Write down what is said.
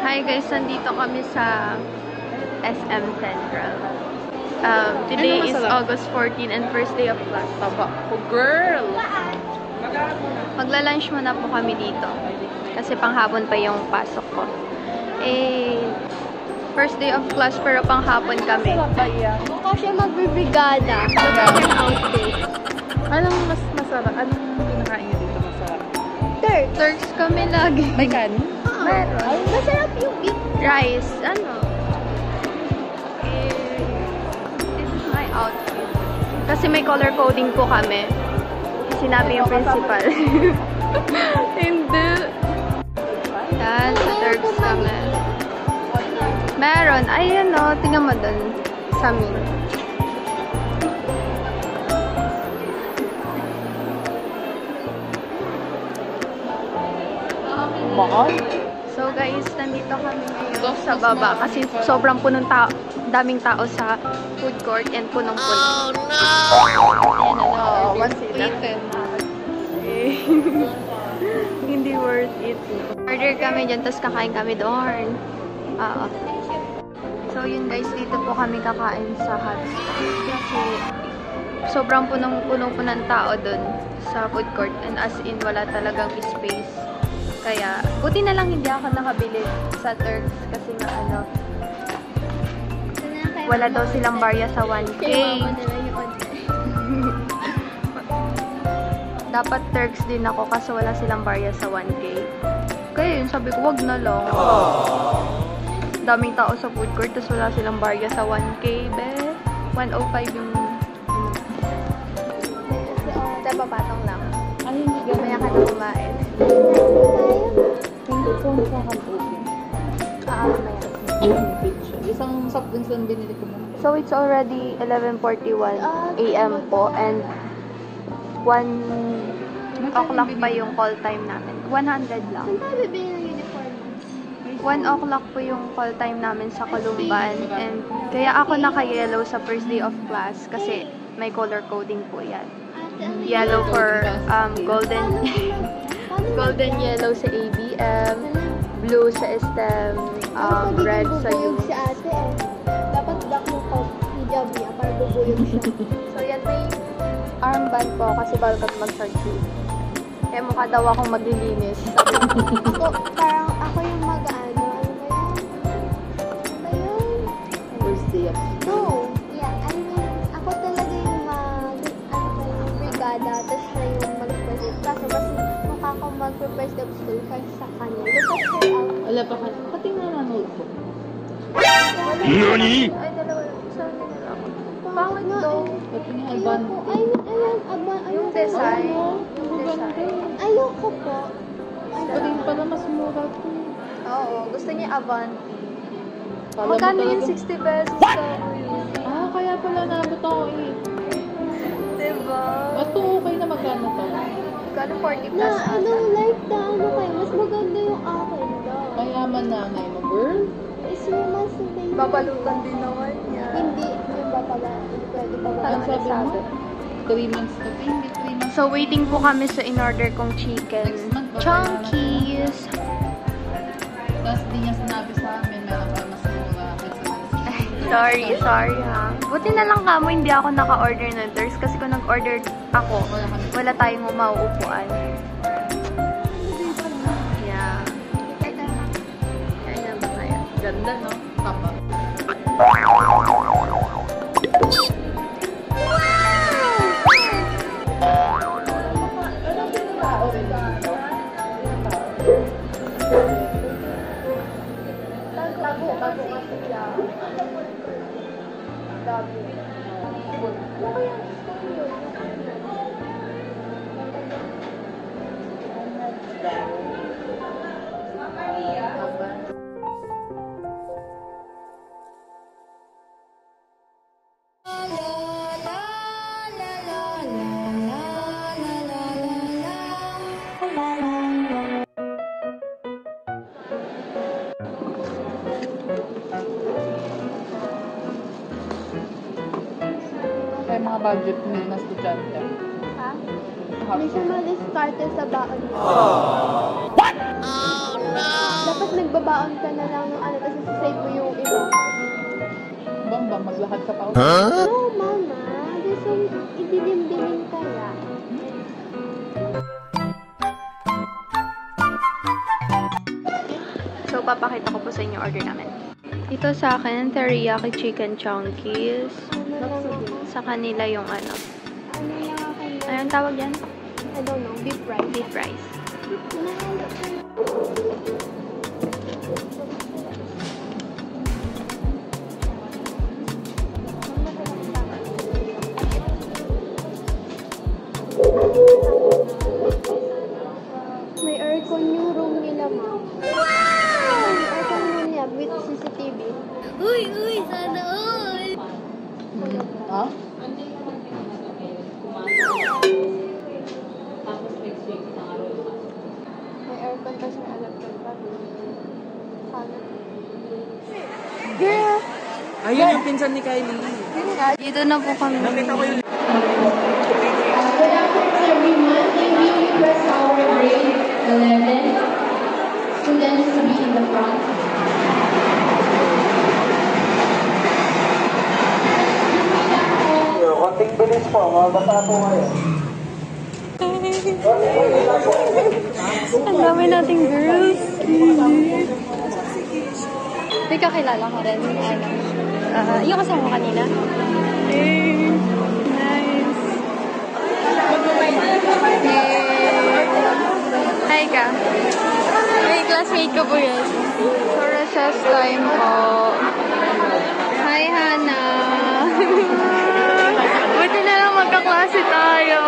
Hi guys, nandito kami sa SM Central. Today is August 14 and first day of class. Taba ko, girl! Magla-lunch muna po kami dito. Kasi panghapon pa yung pasok ko. First day of class pero panghapon kami. Mukha siya magbibrigada. Look at your outfit. Anong mas masarap? Anong pinakain niyo dito masarap? Turks kami lagi. May kanin? Meron. Ay, masarap yung beef. Rice. This is my outfit. Kasi may color coding po kami. Sinabi yung principal. Hindi. Yan, sa Turks kami. Meron. Ayun o, tingnan mo dun. Sa amin. Mahal? So guys, nandito kami ngayon sa baba kasi sobrang daming tao sa food court and punong-puno. Oh no! One sila. Hindi worth it. Order kami dyan, tapos kakain kami doon. So yun guys, dito po kami kakain sa hot spot. Kasi sobrang punong-puno po ng tao doon sa food court. And as in, wala talagang space. Kaya, buti na lang hindi ako nakabili sa Turks kasi nga wala daw silang barya sa 1K. Dapat Turks din ako kasi wala silang barya sa 1K. Kaya yun, sabi ko, wag na lang. Daming tao sa food court tapos wala silang barya sa 1K, be. 105 yung... Diba, patong lang. Ay, hindi ganun. Maya ka na kumain. Hindi po sa kantusin. Isang soft drinks lang binili ko mo. So, it's already 11:41 AM po and 1 o'clock pa yung call time namin. 100 lang. Saan tayo bibili ng uniform? 1 o'clock po yung call time namin sa Columban and kaya ako naka-yellow sa first day of class kasi may color coding po yan. Yellow for golden golden yellow sa ABM, blue sa STEM, red sa bubuyog youth. si ate eh. Dapat black yung hijab niya para bubuyog siya. So yan, may armband po kasi bawal kami mag-short sleeve. Kaya mukha daw akong maglilinis. Ako yung mag-ano. Ano ba yun? First day of No. Yeah, I mean, ako talaga yung brigada, tapos na yung mag-present. Kaso mas mukha akong mag-first day of school kaysa sa kanya. Look at her out. Wala pa ka. Pati nga na notebook. Ay, NANI?! dalawa lang. Saan nila ako? Pangit daw. Pati nga album. Yung design. Ayoko po. Pati pala mas mura ko. Oo, gusto niya Avanti. Kala mo Magkano talaga- yung 60 pesos sa Kaya pala nabot ako eh. Diba? Ba't okay na magkano to? Magkano 40 Na, plus like na, kayo, mas maganda yung akin daw. Mayaman nanay mo, girl. Is yung mas hindi. Babalutan din naman niya. Hindi, yung babala. Hindi pwede babala. Anong sabi mo? sabi? 3 months to pay. 3 months. So, waiting po kami sa in-order kong chicken. Next month, Chunkies! Tapos di niya sinabi sa amin, meron pa mas mura. Sorry ha. Buti na lang kamo, hindi ako naka-order ng Turks kasi kung nag-order ako, wala tayong mauupuan. Yeah. Kaya na ba kaya? Ganda, no? Tapa. Tago kasi siya. Dami. Ano kaya gusto yun? Kaya mga budget meal na estudyante. Ha? Hindi siya ma-discarte sa baon mo. What? Oh no! Dapat nagbabaon ka na lang ng ano, tapos save mo yung iba. Bang, maglakad ka pa. No, mama. Gusto idilim-dilim kaya. So, papakita ko po sa inyo order namin. Ito sa akin, teriyaki chicken chunkies. Sa kanila yung ano. Ano yung akin? Anong tawag yan? I don't know. Beef rice. Beef rice. May aircon yung room nila, ma. Wow! Aircon room niya with CCTV. Uy, sana all! Ha? May aircon kasi may electric fan. Sana. Girl! Ayun yung pinsan ni Kylie. Dito na po kami. Nakita ko yung Good afternoon, everyone. Can we request our grade 11 students to be in the front? konting bilis po, mabasa po kayo. Ang dami nating girls. May kakilala ko rin. Yung kasama ko kanina. Hey, nice. Hi ka. Hey, classmate ko po yan. So, recess time po. Hi, Hannah. Buti na lang magkaklase tayo.